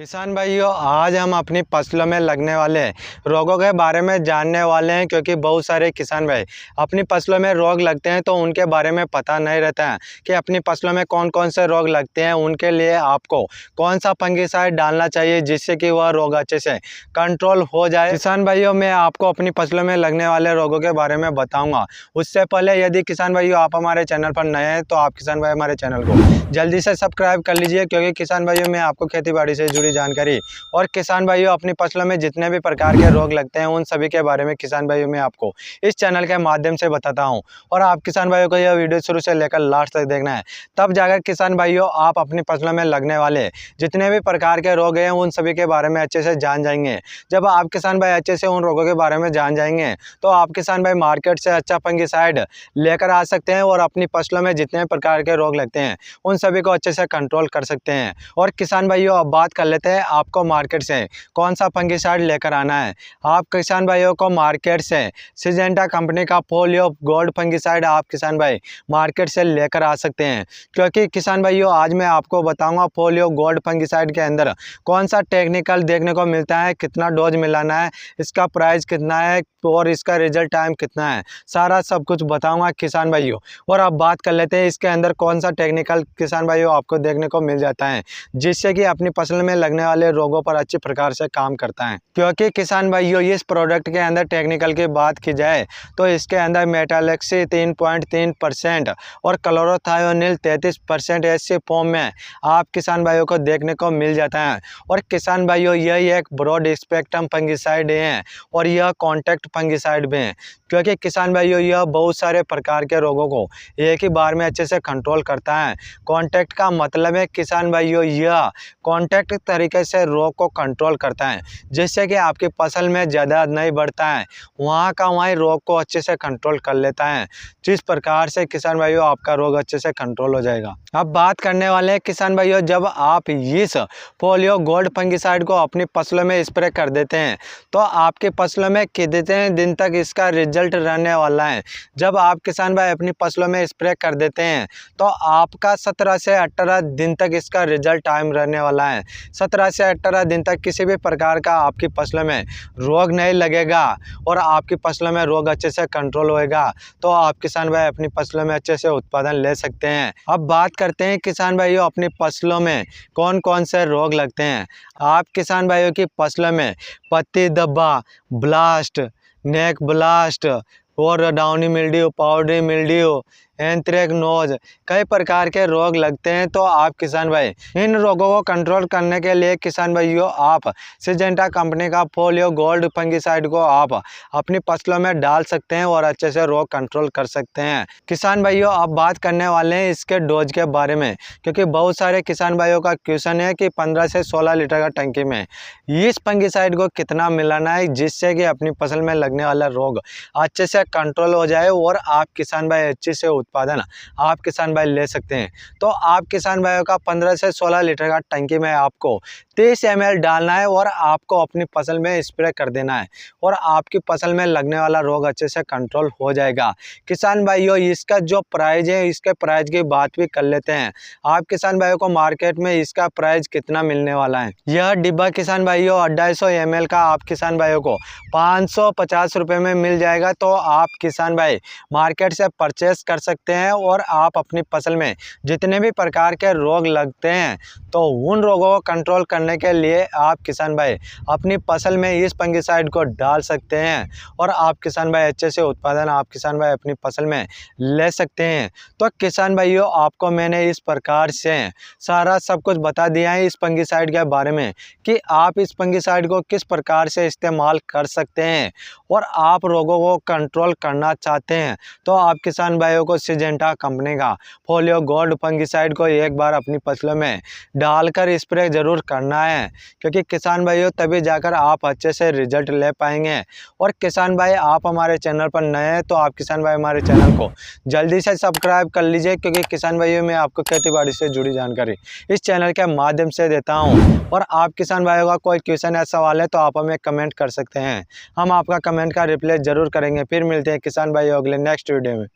किसान भाइयों, आज हम अपनी फसलों में लगने वाले रोगों के बारे में जानने वाले हैं, क्योंकि बहुत सारे किसान भाई अपनी फसलों में रोग लगते हैं तो उनके बारे में पता नहीं रहता है कि अपनी फसलों में कौन कौन से रोग लगते हैं। उनके लिए आपको कौन सा फंगिसाइड डालना चाहिए जिससे कि वह रोग अच्छे से कंट्रोल हो जाए। किसान भाइयों, मैं आपको अपनी फसलों में लगने वाले रोगों के बारे में बताऊँगा। उससे पहले यदि किसान भाइयों आप हमारे चैनल पर नए हैं तो आप किसान भाई हमारे चैनल को जल्दी से सब्सक्राइब कर लीजिए, क्योंकि किसान भाइयों मैं आपको खेती बाड़ी से जुड़ी जानकारी और किसान भाइयों अपनी फसलों में जितने भी प्रकार के रोग लगते हैं उन सभी के बारे में किसान भाइयों मैं आपको इस चैनल के माध्यम से बताता हूं। और आप किसान भाइयों को यह वीडियो शुरू से लेकर लास्ट तक देखना है, तब जाकर किसान भाइयों आप अपनी फसलों में लगने वाले जितने भी प्रकार के रोग हैं उन सभी के बारे में अच्छे से जान जाएंगे। जब आप किसान भाई अच्छे से उन रोगों के बारे में जान जाएंगे तो आप किसान भाई मार्केट से अच्छा फंगिसाइड लेकर आ सकते हैं और अपनी फसलों में जितने प्रकार के रोग लगते हैं उन सभी को अच्छे से कंट्रोल कर सकते हैं। और किसान भाइयों अब बात कर लेते हैं आपको मार्केट से कौन सा फंगिसाइड लेकर आना है। आप किसान भाइयों को मार्केट से सिजेंटा कंपनी का फोलियो गोल्ड फंगिसाइड आप किसान भाई मार्केट से लेकर आ सकते हैं, क्योंकि किसान भाइयों आज मैं आपको बताऊंगा फोलियो गोल्ड फंगिसाइड के अंदर कौन सा टेक्निकल देखने को मिलता है, कितना डोज मिलाना है, इसका प्राइस कितना है और इसका रिजल्ट टाइम कितना है, सारा सब कुछ बताऊंगा किसान भाइयों। और अब बात कर लेते हैं इसके अंदर कौन सा टेक्निकल किसान भाइयों आपको देखने को मिल जाता है जिससे कि अपनी फसल में लगने वाले रोगों पर अच्छी प्रकार से काम करता है। क्योंकि किसान भाइयों इस प्रोडक्ट के अंदर टेक्निकल की बात की जाए तो इसके अंदर मेटालेक्सी 3.3% और क्लोरोथायोनिल 33% ऐसे फॉर्म में आप किसान भाइयों को देखने को मिल जाता है। और किसान भाइयों यह एक ब्रॉड स्पेक्ट्रम फंगिसाइड है और यह कॉन्टैक्ट फंगिसाइड भी है, क्योंकि किसान भाइयों यह बहुत सारे प्रकार के रोगों को एक ही बार में अच्छे से कंट्रोल करता है। कॉन्टैक्ट का मतलब है किसान भाइयों यह कॉन्टैक्ट तरीके से रोग को कंट्रोल करता है, जिससे कि आपकी फसल में ज़्यादा नहीं बढ़ता है, वहाँ का वहीं रोग को अच्छे से कंट्रोल कर लेता है, जिस प्रकार से किसान भाइयों आपका रोग अच्छे से कंट्रोल हो जाएगा। अब बात करने वाले हैं किसान भाइयों, जब आप इस फोलियो गोल्ड फंगिसाइड को अपनी फसलों में स्प्रे कर देते हैं तो आपकी फसलों में कितने दिन तक इसका रिजल्ट रहने वाला है। जब आप किसान भाई अपनी फसलों में स्प्रे कर देते हैं तो आपका 17 से 18 दिन तक इसका रिजल्ट टाइम रहने वाला है। 17 से 18 दिन तक किसी भी प्रकार का आपकी फसलों में रोग नहीं लगेगा और आपकी फसलों में रोग अच्छे से कंट्रोल होएगा, तो आप किसान भाई अपनी फसलों में अच्छे से उत्पादन ले सकते हैं। अब बात करते हैं किसान भाइयों अपनी फसलों में कौन कौन से रोग लगते हैं। आप किसान भाइयों की फसलों में पत्ती धब्बा, ब्लास्ट, नेक ब्लास्ट और downy mildew, powdery mildew, anthracnose कई प्रकार के रोग लगते हैं। तो आप किसान भाई इन रोगों को कंट्रोल करने के लिए किसान भाइयों आप सिजेंटा कंपनी का फोलियो गोल्ड फंगिसाइड को आप अपनी फसलों में डाल सकते हैं और अच्छे से रोग कंट्रोल कर सकते हैं। किसान भाइयों अब बात करने वाले हैं इसके डोज के बारे में, क्योंकि बहुत सारे किसान भाइयों का क्वेश्चन है कि 15 से 16 लीटर का टंकी में इस फंगिसाइड को कितना मिलाना है जिससे कि अपनी फसल में लगने वाला रोग अच्छे से कंट्रोल हो जाए और आप किसान भाई अच्छे से उत्पादन आप किसान भाई ले सकते हैं। तो आप किसान भाइयों का 15 से 16 लीटर का टंकी में आपको 30 ml डालना है और आपको अपनी फसल में स्प्रे कर देना है और आपकी फसल में लगने वाला रोग अच्छे से कंट्रोल हो जाएगा। किसान भाइयों इसका जो प्राइस है इसके प्राइस की बात भी कर लेते हैं। आप किसान भाइयों को मार्केट में इसका प्राइस कितना मिलने वाला है। यह डिब्बा किसान भाइयों 250 ml का आप किसान भाइयों को 550 रुपये में मिल जाएगा। तो आप किसान भाई मार्केट से परचेस कर सकते हैं और आप अपनी फसल में जितने भी प्रकार के रोग लगते हैं तो उन रोगों को कंट्रोल करने के लिए आप किसान भाई अपनी फसल में इस फंगिसाइड को डाल सकते हैं और आप किसान भाई अच्छे से उत्पादन आप किसान भाई अपनी फसल में ले सकते हैं। तो किसान भाइयों आपको मैंने इस प्रकार से सारा सब कुछ बता दिया है इस फंगिसाइड के बारे में कि आप इस फंगिसाइड को किस प्रकार से इस्तेमाल कर सकते हैं और आप रोगों को कंट्रोल करना चाहते हैं तो आप किसान भाइयों को सिजेंटा कंपनी का फोलियो गोल्ड फंगिसाइड को एक बार अपनी फसलों में डालकर स्प्रे जरूर करना है, क्योंकि किसान भाइयों तभी जाकर आप अच्छे से रिजल्ट ले पाएंगे। और किसान भाई आप हमारे चैनल पर नए हैं तो आप किसान भाई हमारे चैनल को जल्दी से सब्सक्राइब कर लीजिए, क्योंकि किसान भाइयों मैं आपको खेती बाड़ी से जुड़ी जानकारी इस चैनल के माध्यम से देता हूँ। और आप किसान भाइयों का कोई क्वेश्चन या सवाल है तो आप हमें कमेंट कर सकते हैं, हम आपका कमेंट का रिप्लाई जरूर करेंगे। फिर मिलते हैं किसान भाइयों अगले नेक्स्ट वीडियो में।